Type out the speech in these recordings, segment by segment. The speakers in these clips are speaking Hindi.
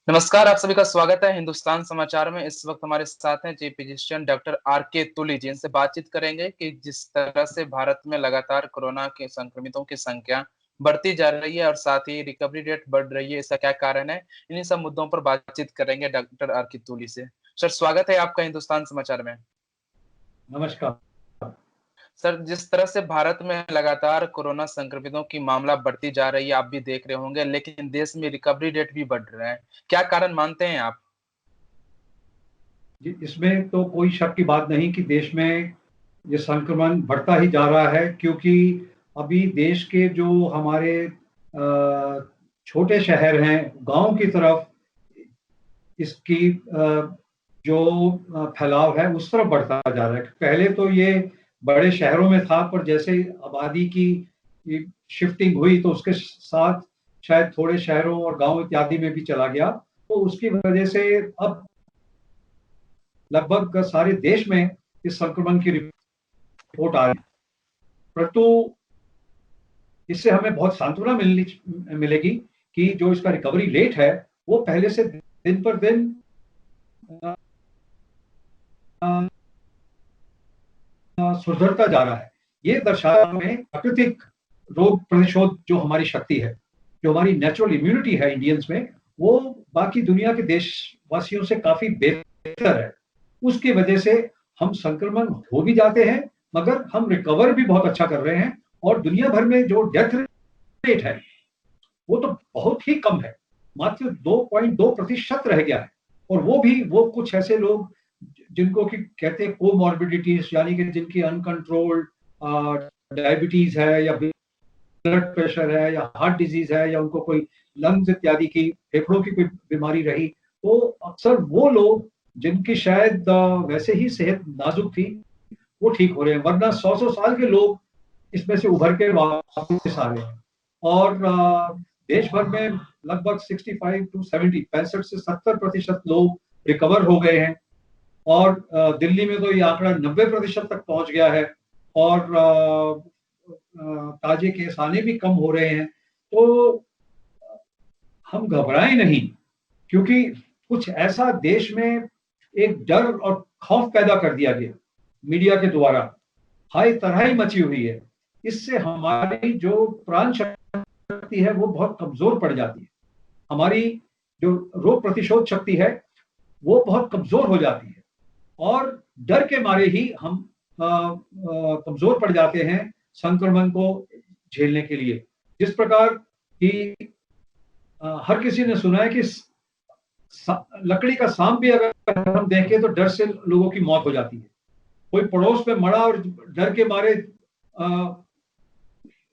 नमस्कार, आप सभी का स्वागत है हिंदुस्तान समाचार में। इस वक्त हमारे साथ हैं चीफ फिजिशियन डॉक्टर आर.के. तुली जी। इनसे बातचीत करेंगे कि जिस तरह से भारत में लगातार कोरोना के संक्रमितों की संख्या बढ़ती जा रही है और साथ ही रिकवरी रेट बढ़ रही है, इसका क्या कारण है? इन्हीं सब मुद्दों पर बातचीत करेंगे डॉक्टर आर.के. तुली से। सर, स्वागत है आपका हिंदुस्तान समाचार में। नमस्कार। सर, जिस तरह से भारत में लगातार कोरोना संक्रमितों की मामला बढ़ती जा रही है, आप भी देख रहे होंगे, लेकिन देश में रिकवरी रेट भी बढ़ रहा है। क्या कारण मानते हैं आप? जी, इसमें तो कोई शक की बात नहीं कि देश में ये संक्रमण बढ़ता ही जा रहा है, क्योंकि अभी देश के जो हमारे छोटे शहर हैं, गाँव की तरफ इसकी जो फैलाव है उस तरफ बढ़ता जा रहा है। पहले तो ये बड़े शहरों में था, पर जैसे आबादी की ये शिफ्टिंग हुई तो उसके साथ शायद थोड़े शहरों और गाँव इत्यादि में भी चला गया। तो उसकी वजह से अब लगभग सारे देश में इस संक्रमण की रिपोर्ट आ रही है। परंतु इससे हमें बहुत सांत्वना मिलेगी कि जो इसका रिकवरी रेट है वो पहले से दिन पर दिन सुधरता जा रहा है। ये दर्शाता हमें प्राकृतिक रोग प्रतिशोध जो हमारी शक्ति है, जो हमारी नेचुरल इम्यूनिटी है इंडियंस में, वो बाकी दुनिया के देशवासियों से काफी बेहतर है। उसकी वजह से हम संक्रमण हो भी जाते हैं, मगर हम रिकवर भी बहुत अच्छा कर रहे हैं। और दुनिया भर में जो डेथ रेट है वो तो बहुत ही कम है, मात्र 2.2% रह गया है। और वो कुछ ऐसे लोग जिनको कि कहते हैं कोमॉर्बिडिटीज, यानी कि जिनकी अनकंट्रोल्ड डायबिटीज है या ब्लड प्रेशर है या हार्ट डिजीज है या उनको कोई लंग्स इत्यादि की फेफड़ों की कोई बीमारी रही, तो अक्सर वो लोग जिनकी शायद वैसे ही सेहत नाजुक थी वो ठीक हो रहे हैं, वरना 100 साल के लोग इसमें से उभर के वापस आ रहे हैं। और देश भर में लगभग 65 टू 70 65 से 70% लोग रिकवर हो गए हैं। और दिल्ली में तो ये आंकड़ा 90% तक पहुंच गया है। और ताजे केस आने भी कम हो रहे हैं। तो हम घबराएं नहीं, क्योंकि कुछ ऐसा देश में एक डर और खौफ पैदा कर दिया गया मीडिया के द्वारा, हाय तबाही मची हुई है। इससे हमारी जो प्राण शक्ति है वो बहुत कमजोर पड़ जाती है। हमारी जो रोग प्रतिशोध शक्ति है वो बहुत कमजोर हो जाती है। और डर के मारे ही हम कमजोर पड़ जाते हैं संक्रमण को झेलने के लिए। जिस प्रकार की हर किसी ने सुना है कि लकड़ी का सांप भी अगर हम देखें तो डर से लोगों की मौत हो जाती है। कोई पड़ोस में मरा और डर के मारे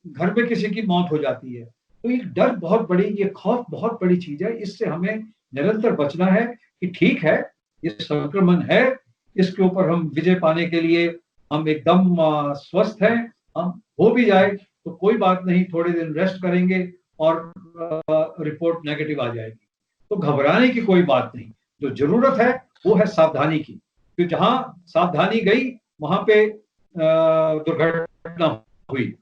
घर में किसी की मौत हो जाती है। तो ये डर बहुत बड़ी, ये खौफ बहुत बड़ी चीज है। इससे हमें निरंतर बचना है कि ठीक है, ये संक्रमण है, इसके ऊपर हम विजय पाने के लिए हम एकदम स्वस्थ हैं। हम हो भी जाए तो कोई बात नहीं, थोड़े दिन रेस्ट करेंगे और रिपोर्ट नेगेटिव आ जाएगी। तो घबराने की कोई बात नहीं। जो जरूरत है वो है सावधानी की, कि जहां सावधानी गई वहां पे दुर्घटना हुई।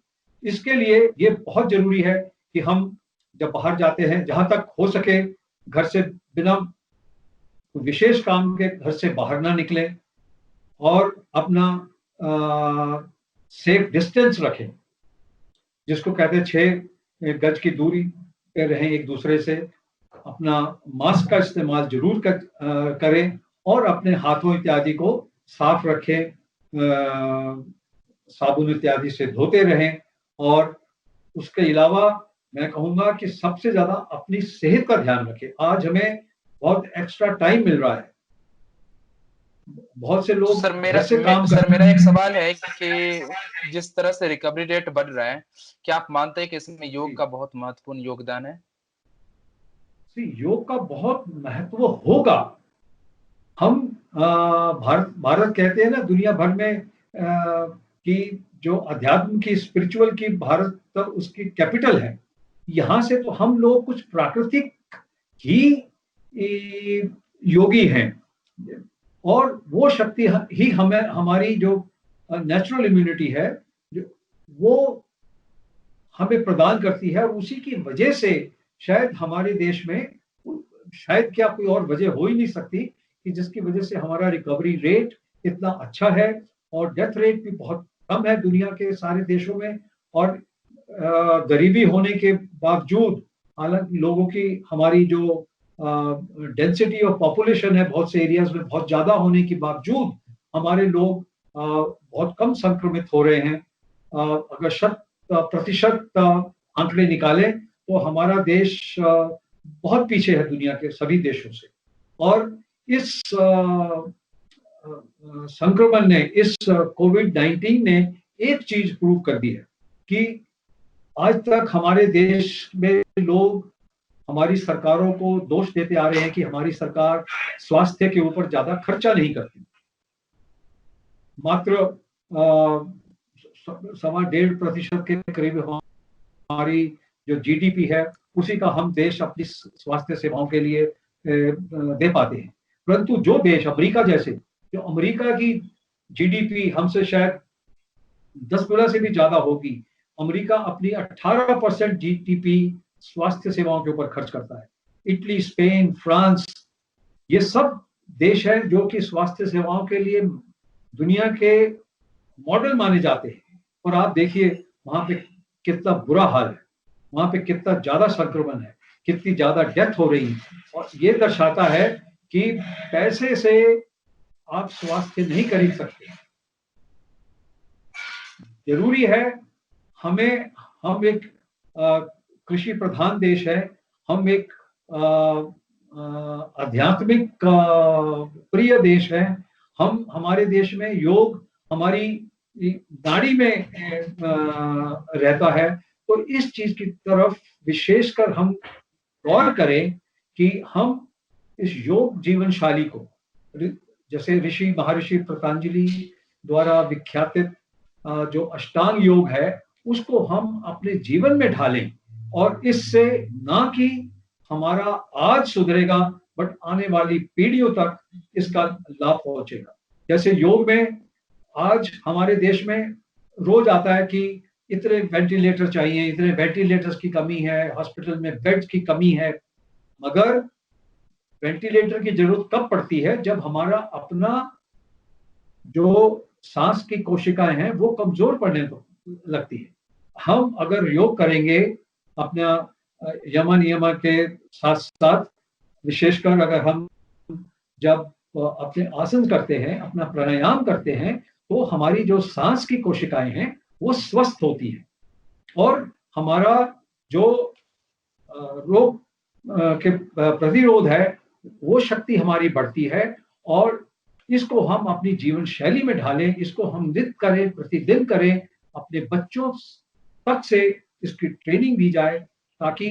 इसके लिए ये बहुत जरूरी है कि हम जब बाहर जाते हैं, जहां तक हो सके घर से बिना विशेष काम के घर से बाहर ना निकलें और अपना सेफ डिस्टेंस रखें, जिसको कहते हैं 6 गज की दूरी पे रहें एक दूसरे से। अपना मास्क का इस्तेमाल जरूर करें और अपने हाथों इत्यादि को साफ रखें, साबुन इत्यादि से धोते रहें। और उसके अलावा मैं कहूंगा कि सबसे ज्यादा अपनी सेहत का ध्यान रखें। आज हमें बहुत एक्स्ट्रा टाइम मिल रहा है, बहुत से लोग घर से काम कर। सर, मेरा एक सवाल है कि जिस तरह से रिकवरी रेट बढ़ रहा है, क्या आप मानते हैं कि इसमें योग का बहुत महत्वपूर्ण योगदान है? योग का बहुत महत्व होगा। हम भारत कहते हैं ना दुनिया भर में कि जो अध्यात्म की, स्पिरिचुअल की, भारत तो उसकी कैपिटल है। यहाँ से तो हम लोग कुछ प्राकृतिक ही योगी हैं। और वो शक्ति ही हमें, हमारी जो नेचुरल इम्यूनिटी है वो हमें प्रदान करती है। और उसी की वजह से शायद हमारे देश में शायद क्या कोई और वजह हो ही नहीं सकती कि जिसकी वजह से हमारा रिकवरी रेट इतना अच्छा है और डेथ रेट भी बहुत कम है दुनिया के सारे देशों में। और गरीबी होने के बावजूद, हालांकि लोगों की हमारी जो डेंसिटी ऑफ पॉपुलेशन है बहुत से एरियाज में बहुत ज्यादा होने के बावजूद हमारे लोग बहुत कम संक्रमित हो रहे हैं। अगर 100% आंकड़े निकालें तो हमारा देश बहुत पीछे है दुनिया के सभी देशों से। और इस संक्रमण ने, इस कोविड-19 ने एक चीज प्रूव कर दी है कि आज तक हमारे देश में लोग हमारी सरकारों को दोष देते आ रहे हैं कि हमारी सरकार स्वास्थ्य के ऊपर ज्यादा खर्चा नहीं करती। मात्र 1.5% के करीब हमारी जो जीडीपी है उसी का हम देश अपनी स्वास्थ्य सेवाओं के लिए दे पाते हैं। परंतु जो देश अमेरिका जैसे, जो अमेरिका की जीडीपी हमसे शायद 10 गुना से भी ज्यादा होगी, अमेरिका अपनी 18% जीडीपी स्वास्थ्य सेवाओं के ऊपर खर्च करता है। इटली, स्पेन, फ्रांस, ये सब देश हैं जो कि स्वास्थ्य सेवाओं के लिए दुनिया के मॉडल माने जाते हैं। और आप देखिए वहां पे कितना बुरा हाल है, वहां पे कितना ज्यादा संक्रमण है, कितनी ज्यादा डेथ हो रही है। और ये दर्शाता है कि पैसे से आप स्वास्थ्य नहीं खरीद सकते। जरूरी है हम एक कृषि प्रधान देश है, हम एक आध्यात्मिक प्रिय देश है। हमारे देश में योग हमारी नाड़ी में रहता है। तो इस चीज की तरफ विशेषकर हम गौर करें कि हम इस योग जीवन शैली को, जैसे ऋषि महर्षि पतंजलि द्वारा विख्यातित जो अष्टांग योग है, उसको हम अपने जीवन में ढालें। और इससे ना कि हमारा आज सुधरेगा बट आने वाली पीढ़ियों तक इसका लाभ पहुंचेगा। जैसे योग में आज हमारे देश में रोज आता है कि इतने वेंटिलेटर चाहिए, इतने वेंटिलेटर्स की कमी है, हॉस्पिटल में बेड्स की कमी है। मगर वेंटिलेटर की जरूरत कब पड़ती है? जब हमारा अपना जो सांस की कोशिकाएं हैं वो कमजोर पड़ने लगती है। हम अगर योग करेंगे अपना यम नियम के साथ साथ, विशेषकर अगर हम जब अपने आसन करते हैं, अपना प्राणायाम करते हैं, तो हमारी जो सांस की कोशिकाएं हैं वो स्वस्थ होती हैं और हमारा जो रोग के प्रतिरोध है वो शक्ति हमारी बढ़ती है। और इसको हम अपनी जीवन शैली में ढालें, इसको हम नित्य करें, प्रतिदिन करें, अपने बच्चों तक से इसकी ट्रेनिंग दी जाए ताकि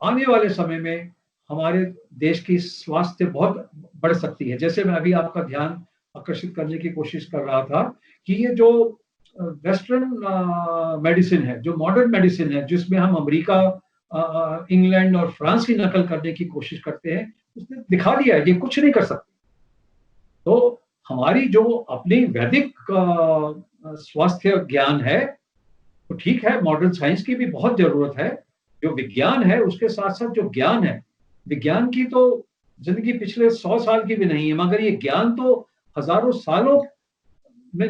आने वाले समय में हमारे देश की स्वास्थ्य बहुत बढ़ सकती है। जैसे मैं अभी आपका ध्यान आकर्षित करने की कोशिश कर रहा था कि ये जो वेस्टर्न मेडिसिन है, जो मॉडर्न मेडिसिन है, जिसमें हम अमेरिका, इंग्लैंड और फ्रांस की नकल करने की कोशिश करते हैं, उसने दिखा दिया है ये कुछ नहीं कर सकते। तो हमारी जो अपनी वैदिक स्वास्थ्य ज्ञान है तो ठीक है, मॉडर्न साइंस की भी बहुत जरूरत है। जो विज्ञान है उसके साथ साथ जो ज्ञान है, विज्ञान की तो जिंदगी पिछले 100 साल की भी नहीं है, मगर ये ज्ञान तो हजारों सालों में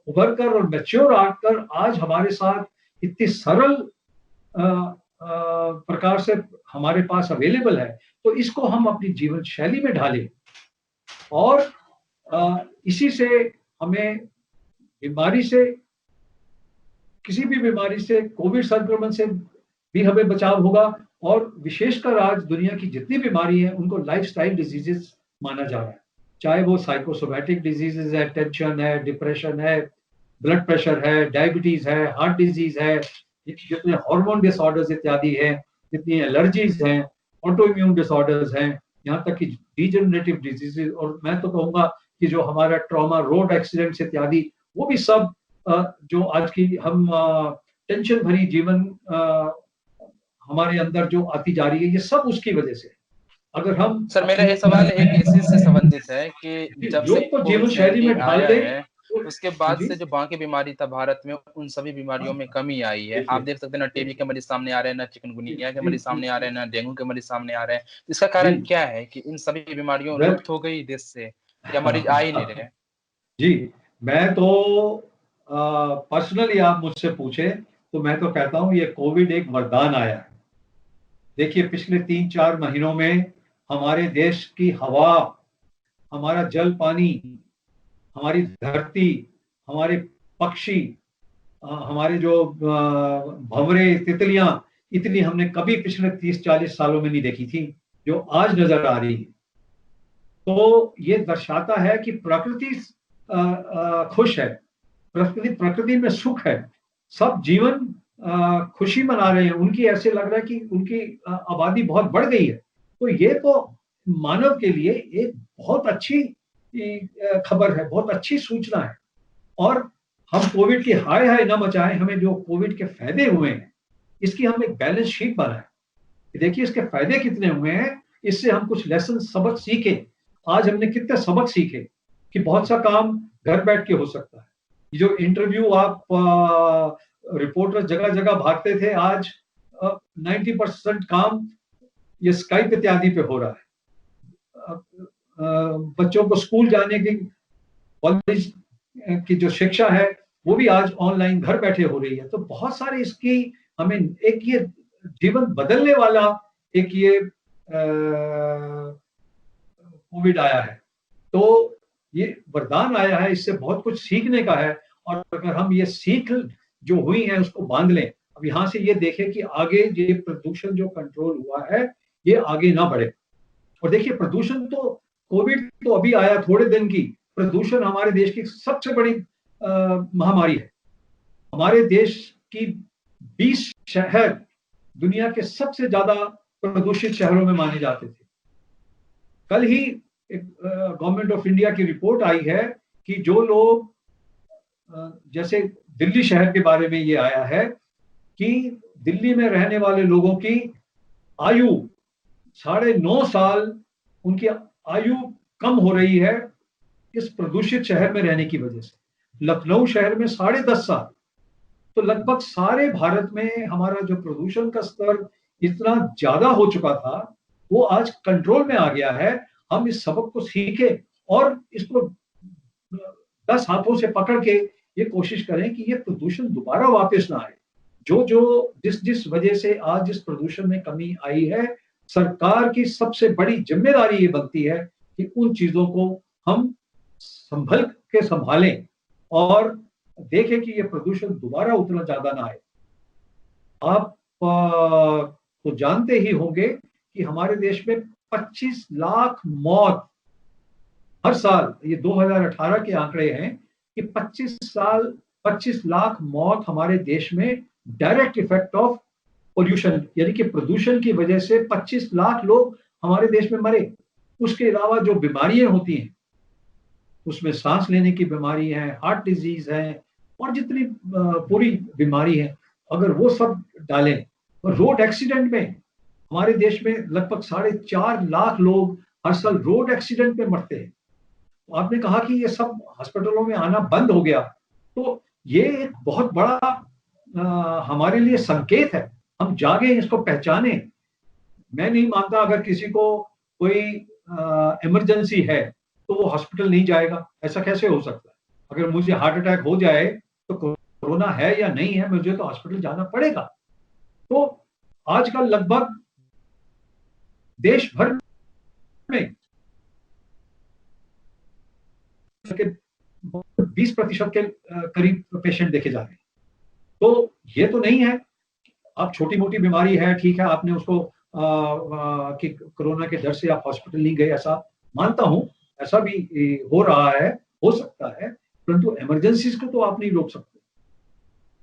उभर कर और मैच्योर आकर आज हमारे साथ इतनी सरल प्रकार से हमारे पास अवेलेबल है। तो इसको हम अपनी जीवन शैली में ढालें और इसी से हमें बीमारी से, किसी भी बीमारी से, कोविड संक्रमण से भी हमें बचाव होगा। और विशेषकर आज दुनिया की जितनी बीमारी है उनको लाइफस्टाइल डिजीजेस माना जा रहा है, चाहे वो साइकोसोमैटिक डिजीजेस है, टेंशन है, डिप्रेशन है, ब्लड प्रेशर है, डायबिटीज है, हार्ट डिजीज है, जितने हार्मोन डिसऑर्डर्स इत्यादि है, जितनी एलर्जीज हैं, ऑटो इम्यून डिसऑर्डर्स हैं, यहाँ तक कि डिजेनरेटिव डिजीजेस। और मैं तो कहूँगा कि जो हमारा ट्रॉमा, रोड एक्सीडेंट्स इत्यादि, वो भी सब जो आज की हम टेंशन भरी जीवन हमारे अंदर जो आती जा रही है, ये सब उसकी वजह से। अगर हम सर, मेरा ये सवाल एक इसी से संबंधित है कि जब से योग को जीवन शैली में ढाल दें उसके हाँ बाद जी। से जो बाकी बीमारी था भारत में, उन सभी बीमारियों में हाँ, कमी आई है। आप देखिए, देख सकते हैं ना, टीबी के देखिए। मरीज सामने आ रहे हैं, ना जी, चिकनगुनिया के जी, मरीज जी, सामने आ रहे जी। हैं, ना डेंगू के मरीज सामने आ रहे हैं। तो इसका जी, कारण क्या है कि इन सभी बीमारियों वेल लुप्त हो गई देश से, या मरीज आ ही नहीं हाँ, रहे? जी, मैं तो पर्सनली आप मुझसे पूछे तो मैं तो कहता हूँ ये कोविड एक वरदान आया है। देखिए पिछले 3-4 महीनों में हमारे देश की हवा, हमारा जल पानी, हमारी धरती, हमारे पक्षी, हमारे जो भंवरे, तितलियां, इतनी हमने कभी पिछले 30-40 सालों में नहीं देखी थी, जो आज नजर आ रही है। तो ये दर्शाता है कि प्रकृति खुश है, प्रकृति प्रकृति में सुख है, सब जीवन खुशी मना रहे हैं, उनकी ऐसे लग रहा है कि उनकी आबादी बहुत बढ़ गई है। तो ये तो मानव के लिए एक बहुत अच्छी खबर है, बहुत अच्छी सूचना है। और हम कोविड की हाय हाय ना मचाएं, हमें जो कोविड के फायदे हुए हैं इसकी हम एक बैलेंस शीट बनाएं कि देखिए इसके फायदे कितने हुए हैं, इससे हम कुछ लेसन सबक सीखे। आज हमने कितने सबक सीखे कि बहुत सा काम घर बैठ के हो सकता है। ये जो इंटरव्यू आप रिपोर्टर जगह जगह भागते थे, आज 90% काम ये स्काइप इत्यादि पे हो रहा है। बच्चों को स्कूल जाने की, कॉलेज की जो शिक्षा है वो भी आज ऑनलाइन घर बैठे हो रही है। तो बहुत सारे इसकी हमें एक ये जीवन बदलने वाला एक ये कोविड आया है। तो ये वरदान आया है, इससे बहुत कुछ सीखने का है। और अगर हम ये सीख जो हुई है उसको बांध लें, अब यहाँ से ये देखें कि आगे ये प्रदूषण जो कंट्रोल हुआ है ये आगे ना बढ़े। और देखिए प्रदूषण तो, कोविड तो अभी आया थोड़े दिन की, प्रदूषण हमारे देश की सबसे बड़ी महामारी है। हमारे देश की 20 शहर दुनिया के सबसे ज्यादा प्रदूषित शहरों में माने जाते थे। कल ही गवर्नमेंट ऑफ इंडिया की रिपोर्ट आई है कि जो लोग जैसे दिल्ली शहर के बारे में ये आया है कि दिल्ली में रहने वाले लोगों की आयु 9.5 साल, उनकी आयु कम हो रही है इस प्रदूषित शहर में रहने की वजह से। लखनऊ शहर में 10.5 साल। तो लगभग सारे भारत में हमारा जो प्रदूषण का स्तर इतना ज्यादा हो चुका था वो आज कंट्रोल में आ गया है। हम इस सबक को सीखे और इसको 10 हाथों से पकड़ के ये कोशिश करें कि ये प्रदूषण दोबारा वापस ना आए। जो जो जिस जिस वजह से आज जिस प्रदूषण में कमी आई है, सरकार की सबसे बड़ी जिम्मेदारी ये बनती है कि उन चीजों को हम संभल के संभालें और देखें कि ये प्रदूषण दोबारा उतना ज्यादा ना आए। आप तो जानते ही होंगे कि हमारे देश में 25 लाख मौत हर साल, ये 2018 के आंकड़े हैं कि 25 लाख मौत हमारे देश में डायरेक्ट इफेक्ट ऑफ पोल्यूशन, यानी कि प्रदूषण की वजह से 25 लाख लोग हमारे देश में मरे। उसके अलावा जो बीमारियां होती हैं उसमें सांस लेने की बीमारी है, हार्ट डिजीज है और जितनी पूरी बीमारी है, अगर वो सब डालें तो रोड एक्सीडेंट में हमारे देश में लगभग 4.5 लाख लोग हर साल रोड एक्सीडेंट में मरते हैं। तो आपने कहा कि ये सब हॉस्पिटलों में आना बंद हो गया, तो ये एक बहुत बड़ा हमारे लिए संकेत है। हम जागे, इसको पहचाने। मैं नहीं मानता अगर किसी को कोई इमरजेंसी है तो वो हॉस्पिटल नहीं जाएगा, ऐसा कैसे हो सकता है? अगर मुझे हार्ट अटैक हो जाए तो कोरोना है या नहीं है, मुझे तो हॉस्पिटल जाना पड़ेगा। तो आजकल लगभग देश भर में 20% के करीब पेशेंट देखे जा रहे हैं। तो ये तो नहीं है आप छोटी मोटी बीमारी है, ठीक है, आपने उसको कि कोरोना के डर से आप हॉस्पिटल नहीं गए, ऐसा मानता हूं, ऐसा भी हो रहा है, हो सकता है, परंतु इमरजेंसीज को तो आप नहीं रोक सकते।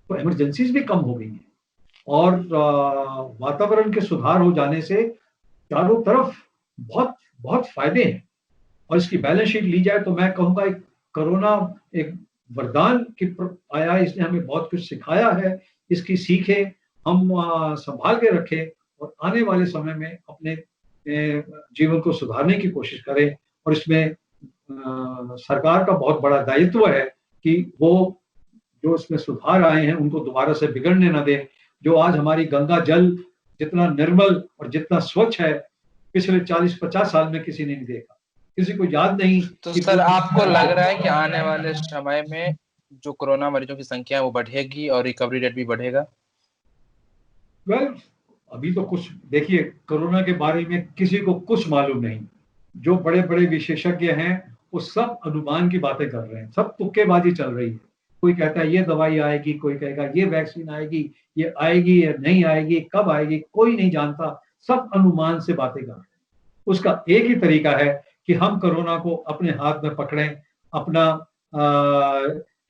तो इमरजेंसीज भी कम हो गई हैं और वातावरण के सुधार हो जाने से चारों तरफ बहुत बहुत फायदे हैं। और इसकी बैलेंस शीट ली जाए तो मैं कहूंगा एक कोरोना एक वरदान की आया, इसने हमें बहुत कुछ सिखाया है। इसकी सीखें हम संभाल के रखें और आने वाले समय में अपने जीवन को सुधारने की कोशिश करें। और इसमें सरकार का बहुत बड़ा दायित्व है कि वो जो इसमें सुधार आए हैं उनको दोबारा से बिगड़ने ना दें। जो आज हमारी गंगा जल जितना निर्मल और जितना स्वच्छ है, पिछले 40-50 साल में किसी ने नहीं देखा, किसी को याद नहीं। तो सर आपको लग रहा है कि आने वाले समय में जो कोरोना मरीजों की संख्या है वो बढ़ेगी और रिकवरी रेट भी बढ़ेगा? वेल, अभी तो कुछ देखिए, कोरोना के बारे में किसी को कुछ मालूम नहीं। जो बड़े बड़े विशेषज्ञ हैं वो सब अनुमान की बातें कर रहे हैं, सब तुक्केबाजी चल रही है। कोई कहता है ये दवाई आएगी, कोई कहेगा ये वैक्सीन आएगी, ये आएगी या नहीं आएगी, कब आएगी, कोई नहीं जानता। सब अनुमान से बातें कर रहे हैं। उसका एक ही तरीका है कि हम कोरोना को अपने हाथ में पकड़ें, अपना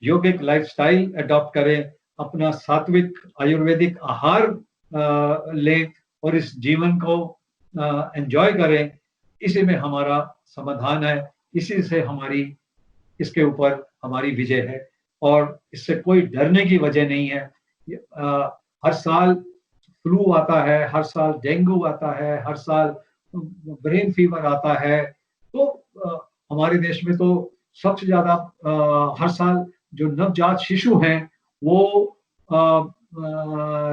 योगिक लाइफस्टाइल अडॉप्ट करें, अपना सात्विक आयुर्वेदिक आहार लें और इस जीवन को एंजॉय करें। इसी में हमारा समाधान है, इसी से इसके ऊपर हमारी विजय है और इससे कोई डरने की वजह नहीं है। हर साल फ्लू आता है, हर साल डेंगू आता है, हर साल ब्रेन फीवर आता है। तो हमारे देश में तो सबसे ज्यादा हर साल जो नवजात शिशु हैं वो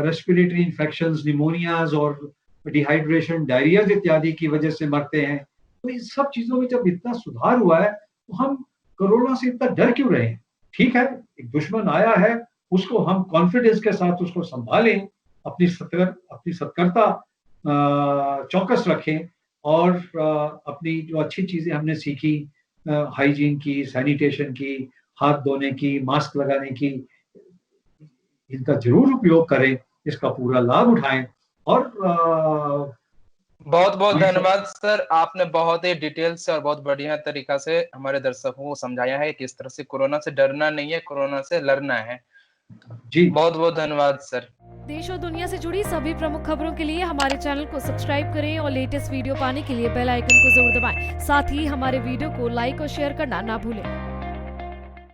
रेस्पिरेटरी इन्फेक्शंस, निमोनियाज और डिहाइड्रेशन, डायरियाज इत्यादि की वजह से मरते हैं। तो इन सब चीजों में जब इतना सुधार हुआ है तो हम कोरोना से इतना डर क्यों रहे हैं? ठीक है, एक दुश्मन आया है, उसको हम कॉन्फिडेंस के साथ उसको संभालें, अपनी सतर्कता चौकस रखें और अपनी जो अच्छी चीजें हमने सीखी, हाइजीन की, सैनिटेशन की, हाथ धोने की, मास्क लगाने की, इनका जरूर उपयोग करें, इसका पूरा लाभ उठाएं और बहुत बहुत धन्यवाद सर, आपने बहुत ही डिटेल से और बहुत बढ़िया तरीका से हमारे दर्शकों को समझाया है कि इस तरह से कोरोना से डरना नहीं है, कोरोना से लड़ना है। जी बहुत बहुत धन्यवाद सर। देश और दुनिया से जुड़ी सभी प्रमुख खबरों के लिए हमारे चैनल को सब्सक्राइब करें और लेटेस्ट वीडियो पाने के लिए बेल आइकन को जरूर दबाएं। साथ ही हमारे वीडियो को लाइक और शेयर करना ना भूलें।